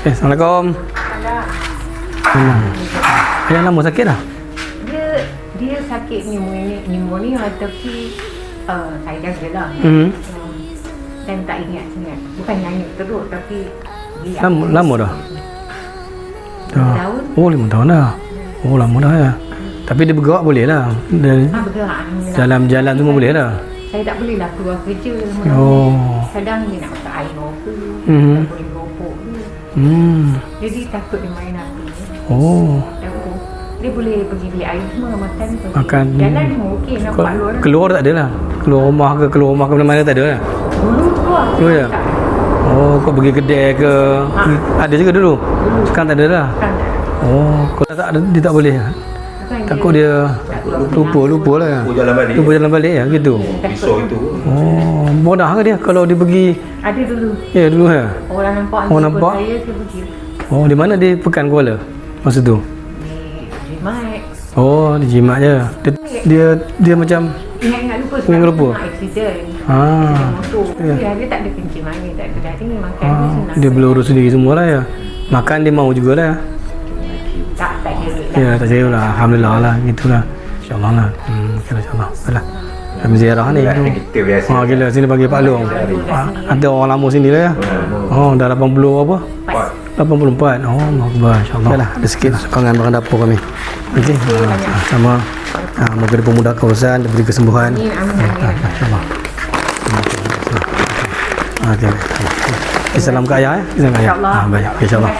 Assalamualaikum. Ayah lama sakit dah? Dia sakit pneumonia tapi saya jagalah. Dan tak ingat sangat. Bukan hanya teruk tapi lama dah? 5 tahun. Oh 5 tahun dah. Oh lama dah ya. Tapi dia bergerak boleh lah. Bergerak. Jalan-jalan semua boleh lah. Saya tak boleh lah keluar kerja. Kadang dia nak makan air ke. Tak boleh ropok ke. Jadi takut dia main api. Dia boleh pergi beli air semua, makan. Jalan semua okey, nampak luar. Keluar tak ada lah? Keluar rumah ke mana-mana tak ada lah? Dulu keluar. Oh ya? Kau pergi kedai ke? Ada juga dulu? Sekarang tak ada lah? Kalau tak ada, dia tak boleh lah? Takut dia lupa lah. Lupa jalan balik ya, gitu? Pisau itu. Mudah ke dia kalau dia pergi? Ada dulu. Ya, dulu ya? Orang nampak saya pergi. Di mana dia Pekan Kuala masa tu? Di Jimat. Di Jimat je. Dia macam Ingat lupa. Accident. Motor. Dia tak ada kencing manis, tak ada daging, makan dia senang. Dia boleh urus sendiri semua lah ya. Makan dia mau jugalah. Tak kira lah. Ya, tak kira lah. Alhamdulillah lah, gitulah. InsyaAllah lah. InsyaAllah. Baiklah. Kami ziarah ni. Kita biasa. Gila, sini bagi Pak Long. Ada orang lama sini lah ya. Dah 80 apa? 84. Makbah, insyaAllah. Baiklah, ada sikit sokongan barang dapur kami. Okey. Sama. Moga dipermudahkan urusan, diberi kesembuhan. InsyaAllah. Okey. Salam ke ayah ya. Salam ke ayah. Baik. InsyaAllah.